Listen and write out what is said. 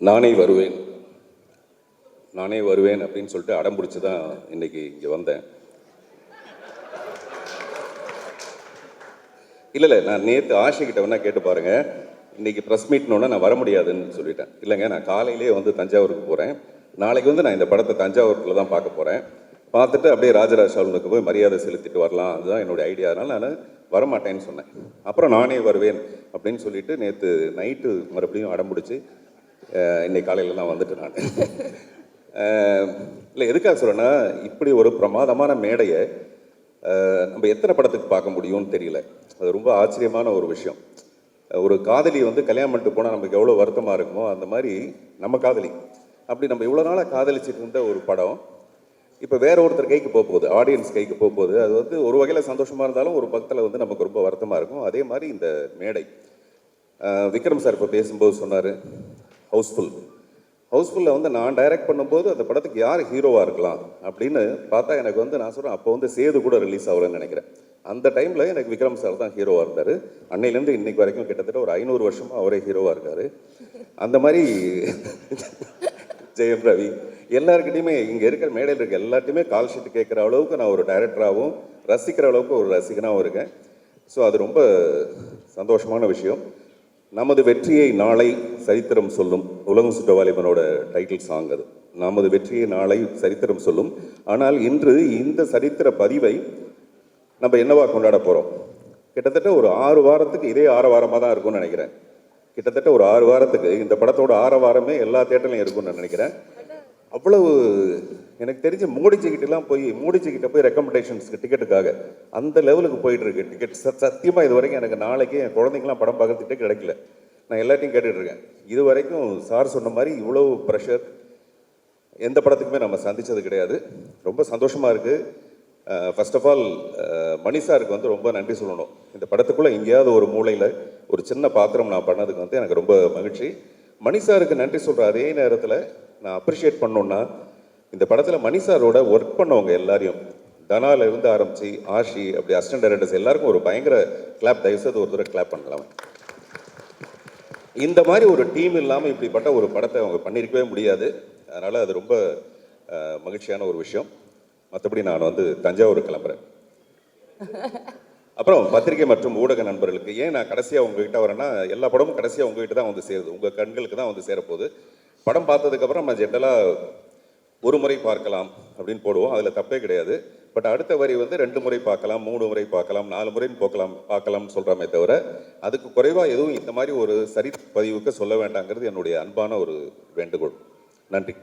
நானே வருவேன் நானே வருவேன் அப்படின்னு சொல்லிட்டு அடம் பிடிச்சி தான் இன்னைக்கு இங்கே வந்தேன். இல்லை நான் நேற்று ஆஷைக்கிட்ட வேணா கேட்டு பாருங்க. இன்னைக்கு ப்ரெஸ் மீட்னோன்னா நான் வர முடியாதுன்னு சொல்லிட்டேன். இல்லைங்க, நான் காலையிலே வந்து தஞ்சாவூருக்கு போகிறேன். நாளைக்கு வந்து நான் இந்த படத்தை தஞ்சாவூரில் தான் பார்க்க போகிறேன். பார்த்துட்டு அப்படியே ராஜராஜ சோழனுக்கு போய் மரியாதை செலுத்திட்டு வரலாம், அதுதான் என்னுடைய ஐடியா. அதனால் நான் வரமாட்டேன்னு சொன்னேன். அப்புறம் நானே வருவேன் அப்படின்னு சொல்லிட்டு நேற்று நைட்டு மறுபடியும் அடம் பிடிச்சி இன்னைக்கு காலையில் நான் வந்துட்டு நான் இல்லை எதுக்காக சொல்கிறேன்னா, இப்படி ஒரு பிரமாதமான மேடையை நம்ம எத்தனை படத்துக்கு பார்க்க முடியும்னு தெரியல. அது ரொம்ப ஆச்சரியமான ஒரு விஷயம். ஒரு காதலி வந்து கல்யாணம் பண்ணிட்டு போனால் நமக்கு எவ்வளோ வருத்தமாக இருக்குமோ, அந்த மாதிரி நம்ம காதலி அப்படி நம்ம இவ்வளோ நாளாக காதலிச்சுட்டு இருந்த ஒரு படம் இப்போ வேற ஒருத்தர் கைக்கு போக போகுது, ஆடியன்ஸ் கைக்கு போக போகுது. அது வந்து ஒரு வகையில் சந்தோஷமாக இருந்தாலும் ஒரு பக்கத்தில் வந்து நமக்கு ரொம்ப வருத்தமாக இருக்கும். அதே மாதிரி இந்த மேடை விக்ரம் சார் இப்போ பேசும்போது சொன்னார் ஹவுஸ்ஃபுல்லில் வந்து நான் டைரக்ட் பண்ணும்போது அந்த படத்துக்கு யார் ஹீரோவாக இருக்கலாம் அப்படின்னு பார்த்தா எனக்கு வந்து நான் சொல்கிறேன், அப்போ வந்து சேது கூட ரிலீஸ் ஆகலன்னு நினைக்கிறேன். அந்த டைமில் எனக்கு விக்ரம் சார் தான் ஹீரோவாக இருந்தார். அன்னையிலேருந்து இன்னைக்கு வரைக்கும் கிட்டத்தட்ட ஒரு 500 வருஷமாக அவரே ஹீரோவாக இருக்கார். அந்த மாதிரி ஜெயம் ரவி எல்லாருக்கிட்டையுமே இங்கே இருக்கிற மேடையில் இருக்க எல்லாத்தையுமே கால் ஷீட் கேட்குற அளவுக்கு நான் ஒரு டைரக்டராகவும் ரசிக்கிற அளவுக்கு ஒரு ரசிகனாகவும் இருக்கேன். ஸோ அது ரொம்ப சந்தோஷமான விஷயம். நமது வெற்றியை நாளை சரித்திரம் சொல்லும், உலகம் சுற்ற வாலிபனோட டைட்டில் சாங் அது. நமது வெற்றியை நாளை சரித்திரம் சொல்லும். ஆனால் இன்று இந்த சரித்திர பதிவை நம்ம என்னவா கொண்டாட போகிறோம்? கிட்டத்தட்ட ஒரு 6 வாரத்துக்கு இதே ஆரவாரமாக தான் இருக்கும்னு நினைக்கிறேன். கிட்டத்தட்ட ஒரு 6 வாரத்துக்கு இந்த படத்தோட ஆரவாரமே எல்லா தேட்டர்லையும் இருக்கும்னு நான் நினைக்கிறேன். அவ்வளவு எனக்கு தெரிஞ்ச மோடிஜிக்கிட்டலாம் மோடிஜிக்கிட்ட போய் ரெக்கமெண்டேஷன்ஸ்க்கு டிக்கெட்டுக்காக அந்த லெவலுக்கு போயிட்டு இருக்கு டிக்கெட். சத்தியமாக இது வரைக்கும் எனக்கு நாளைக்கு என் குழந்தைங்களாம் படம் பார்க்கறதுக்கிட்டே கிடைக்கல. நான் எல்லாத்தையும் கேட்டுட்டு இருக்கேன். இது வரைக்கும் சார் சொன்ன மாதிரி இவ்வளவு ப்ரெஷர் எந்த படத்துக்குமே நம்ம சந்தித்தது கிடையாது. ரொம்ப சந்தோஷமாக இருக்குது. ஃபர்ஸ்ட் ஆஃப் ஆல் மணி சாருக்கு வந்து ரொம்ப நன்றி சொல்லணும். இந்த படத்துக்குள்ளே எங்கேயாவது ஒரு மூலையில் ஒரு சின்ன பாத்திரம் நான் பண்ணதுக்கு வந்து எனக்கு ரொம்ப மகிழ்ச்சி. மணி சாருக்கு நன்றி சொல்கிற அதே நேரத்தில் நான் அப்ரிஷியேட் பண்ணோன்னா, இந்த படத்தில் மணி சாரோட ஒர்க் பண்ணவங்க எல்லாரையும், தனால இருந்து ஆரம்பித்து ஆஷி அப்படி அசிஸ்டன்ட் டைரக்டர்ஸ் எல்லாருக்கும் ஒரு பயங்கர கிளாப். தயவுசெய்து ஒரு தடவை கிளாப் பண்ணலாம். இந்த மாதிரி ஒரு டீம் இல்லாமல் இப்படிப்பட்ட ஒரு படத்தை அவங்க பண்ணியிருக்கவே முடியாது. அதனால் அது ரொம்ப மகிழ்ச்சியான ஒரு விஷயம். மற்றபடி நான் வந்து தஞ்சாவூர் கிளம்புறேன். அப்புறம் பத்திரிகை மற்றும் ஊடக நண்பர்களுக்கு ஏன் நான் கடைசியாக உங்ககிட்ட வரேன்னா, எல்லா படமும் கடைசியாக உங்ககிட்ட தான் வந்து சேருது, உங்கள் கண்களுக்கு தான் வந்து சேரப்போகுது. படம் பார்த்ததுக்கப்புறம் நம்ம ஜென்ரலாக ஒரு முறை பார்க்கலாம் அப்படின்னு போடுவோம், அதில் தப்பே கிடையாது. பட் அடுத்த வரி வந்து 2 முறை பார்க்கலாம், 3 முறை பார்க்கலாம், 4 முறைன்னு பார்க்கலாம்னு சொல்கிறாமே தவிர அதுக்கு குறைவாக எதுவும் இந்த மாதிரி ஒரு சரி பதிவுக்கு சொல்ல வேண்டாங்கிறது என்னுடைய அன்பான ஒரு வேண்டுகோள். நன்றி.